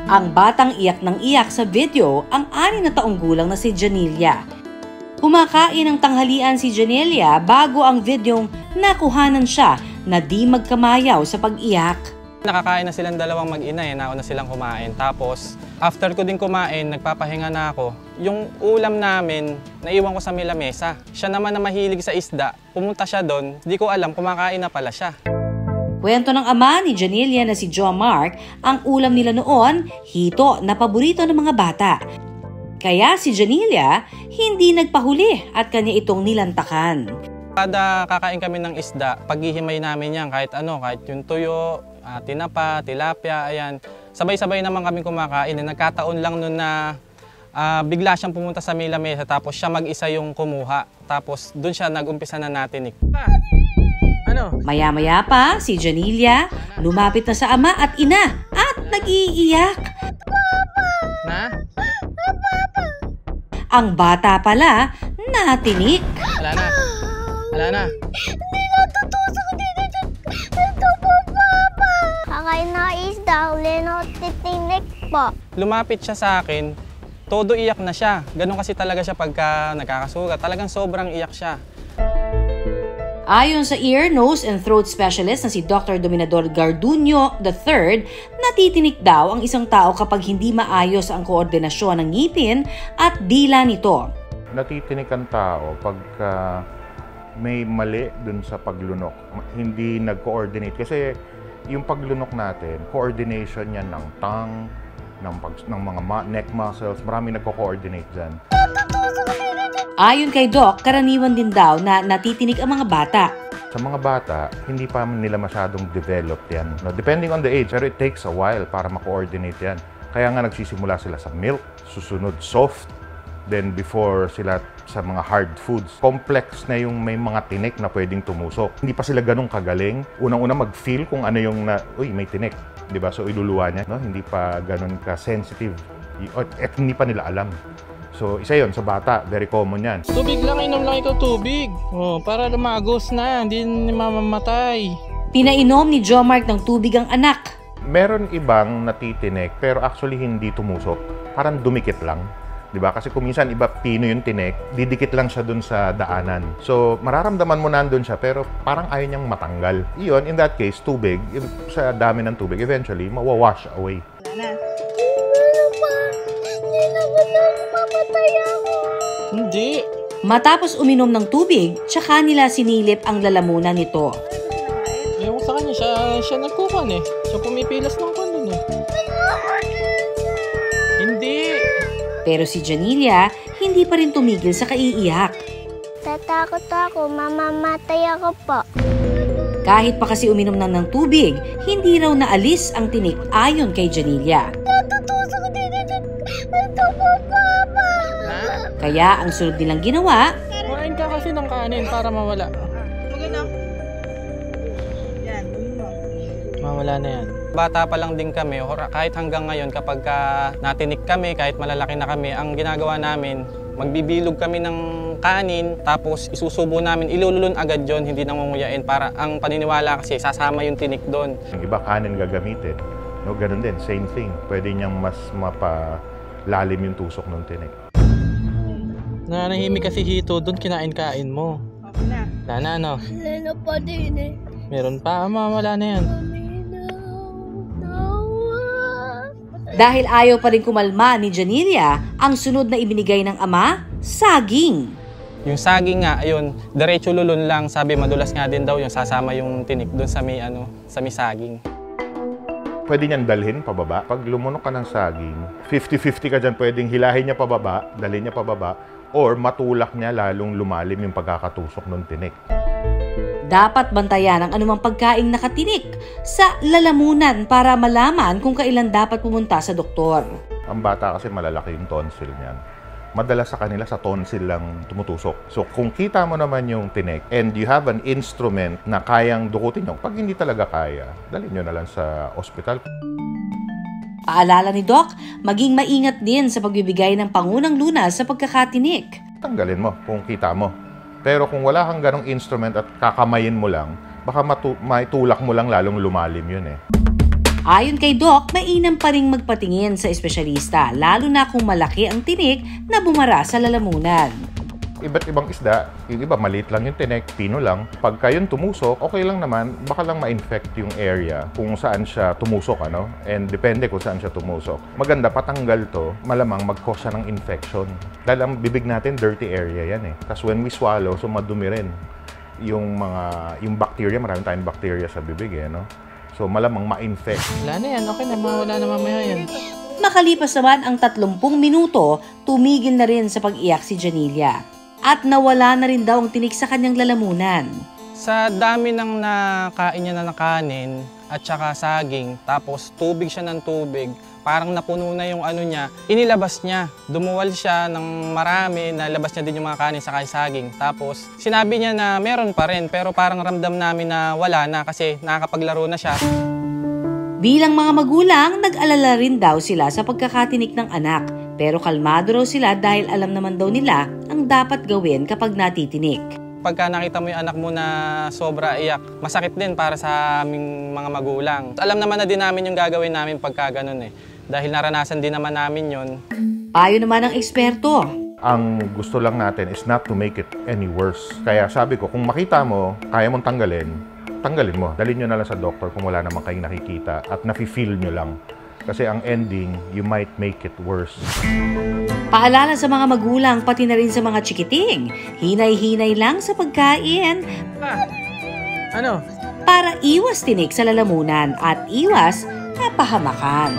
Ang batang iyak ng iyak sa video ang 6 na taong gulang na si Janelia. Kumakain ng tanghalian si Janelia bago ang videong nakuhanan siya na di magkamayaw sa pag-iyak. Nakakain na silang dalawang mag-ina nauna silang kumain. Tapos after ko din kumain, nagpapahinga na ako. Yung ulam namin, naiwan ko sa may lamesa. Siya naman na mahilig sa isda, pumunta siya doon, di ko alam kumakain na pala siya. Kwento ng ama ni Janelia na si Joe Mark, ang ulam nila noon, hito na paborito ng mga bata. Kaya si Janelia hindi nagpahuli at kanya itong nilantakan. Kada kakain kami ng isda, paghihimay namin yan kahit ano, kahit yung tuyo, tinapa, tilapia, ayan. Sabay-sabay naman kami kumakain. Nagkataon lang nun na bigla siyang pumunta sa may lamesa tapos siya mag-isa yung kumuha. Tapos doon siya nag-umpisa na natinik. Ano? Maya-maya pa, si Janelia lumapit na sa ama at ina at nag-iiyak. Na? Ang bata pala natinik. Wala na. Wala na. Hindi natutusok dito. Ito po, Papa. Kakain na isda, uli na titinik po. Lumapit siya sa akin, todo iyak na siya. Ganun kasi talaga siya pagka nagkakasugat. Talagang sobrang iyak siya. Ayon sa ear, nose and throat specialist na si Dr. Dominador Garduño III, natitinik daw ang isang tao kapag hindi maayos ang koordinasyon ng ngipin at dila nito. Natitinik ang tao pagka may mali dun sa paglunok. Hindi nag-coordinate. Kasi yung paglunok natin, coordination yan ng tongue, ng mga neck muscles, marami nagko-coordinate dyan. Ayon kay Doc, karaniwan din daw na natitinig ang mga bata. Sa mga bata, hindi pa nila masyadong developed yan. No, depending on the age, pero it takes a while para ma-coordinate yan. Kaya nga nagsisimula sila sa milk, susunod soft, then before sila sa mga hard foods. Complex na yung may mga tinik na pwedeng tumusok. Hindi pa sila ganun kagaling. Unang-una mag-feel kung ano yung uy, may tinik. Diba? So iluluwa niya. No? Hindi pa ganun ka-sensitive. At hindi pa nila alam. So, isa yun, sa bata, very common yan. Tubig lang, inom lang ikaw tubig. Para lumagos na, hindi mamamatay. Pinainom ni Joe Mark ng tubig ang anak. Meron ibang natitinik, pero actually hindi tumusok. Parang dumikit lang. Diba? Kasi kung minsan iba pino yung tinik, didikit lang siya dun sa daanan. So, mararamdaman mo nandun siya, pero parang ayaw niyang matanggal. Iyon, in that case, tubig, sa dami ng tubig, eventually, mawawash away. Hindi. Matapos uminom ng tubig, tsaka nila sinilip ang lalamunan nito. Ewan sa kanya, siya nagkukan eh. Siya pumipilas ng kwan eh. Hindi. Pero si Janelia, hindi pa rin tumigil sa kaiiyak. Tatakot ako, mamamatay ako po. Kahit pa kasi uminom na ng tubig, hindi raw naalis ang tinik ayon kay Janelia. Natutusok dito. Ito po, Papa. Kaya ang sunod nilang ginawa, Kumain ka kasi ng kanin para mawala. Mawala na yan. Bata pa lang din kami, kahit hanggang ngayon kapag natinik kami, kahit malalaki na kami, ang ginagawa namin, magbibilog kami ng kanin, tapos isusubo namin, ilululun agad yon, hindi nangunguyain para ang paniniwala kasi sasama yung tinik doon. Yung iba kanin gagamitin. No, ganun din, same thing. Pwede niyang mas mapalalim yung tusok ng tinik. Nanahimik kasi hito, doon kinain-kain mo. Wala na, no? Wala na pa din eh. Meron pa, wala na yan. dahil ayaw pa rin kumalma ni Janelia, ang sunod na ibinigay ng ama, saging. Yung saging nga, ayun, diretso lulun lang, sabi madulas nga din daw yung sasama yung tinik doon sa may, sa may saging. Pwede niyan dalhin pababa. Pag lumunok ka ng saging, 50-50 ka dyan, pwedeng hilahin niya pababa, dalhin niya pababa, or matulak niya lalong lumalim yung pagkakatusok ng tinik. Dapat bantayan ang anumang pagkaing nakatinik sa lalamunan para malaman kung kailan dapat pumunta sa doktor. Ang bata kasi malalaki yung tonsil niyan. Madalas sa kanila sa tonsil lang tumutusok. So kung kita mo naman yung tinik and you have an instrument na kayang dukutin nyo, pag hindi talaga kaya, dalhin nyo na lang sa ospital. Paalala ni Doc, maging maingat din sa pagbibigay ng pangunang lunas sa pagkakatinik. Tanggalin mo kung kita mo. Pero kung wala kang ganong instrument at kakamayin mo lang, baka maitulak mo lang lalong lumalim yun eh. Ayon kay Doc, mainam pa ring magpatingin sa espesyalista, lalo na kung malaki ang tinik na bumara sa lalamunan. Iba't ibang isda, yung iba maliit lang yung tinik, pino lang. Pagka yun tumusok, okay lang naman, baka lang ma-infect yung area kung saan siya tumusok, ano? And depende kung saan siya tumusok. Maganda, patanggal to, malamang mag-cause siya ng infection. Dahil ang bibig natin, dirty area yan eh. Tapos when we swallow, so madumi rin. Yung bacteria, marami tayong bacteria sa bibig eh, no? So malamang ma-infect. Wala na yan, okay na, mawala na mamaya yan. Makalipas naman ang 30 minuto, tumigil na rin sa pag-iyak si Janelia. At nawala na rin daw ang tinik sa kanyang lalamunan. Sa dami ng nakain niya na kanin at saka saging, tapos tubig siya ng tubig, parang napuno na yung ano niya, inilabas niya. Dumuwal siya ng marami, nalabas niya din yung mga kanin sa saging. Tapos sinabi niya na meron pa rin, pero parang ramdam namin na wala na kasi nakakapaglaro na siya. Bilang mga magulang, nag-alala rin daw sila sa pagkakatinik ng anak. Pero kalmado raw sila dahil alam naman daw nila ang dapat gawin kapag natitinik. Pagka nakita mo yung anak mo na sobra iyak, masakit din para sa aming mga magulang. Alam naman na din namin yung gagawin namin pagka ganun eh. Dahil naranasan din naman namin yun. Payo naman ng eksperto. Ang gusto lang natin is not to make it any worse. Kaya sabi ko, kung makita mo, kaya mong tanggalin mo. Dalhin nyo na lang sa doktor kung wala naman kayong nakikita at nafe-feel nyo lang. Kasi ang ending, you might make it worse. Paalala sa mga magulang pati na rin sa mga chikiting. Hinay-hinay lang sa pagkain. Ano? Para iwas tinik sa lalamunan at iwas napahamakan.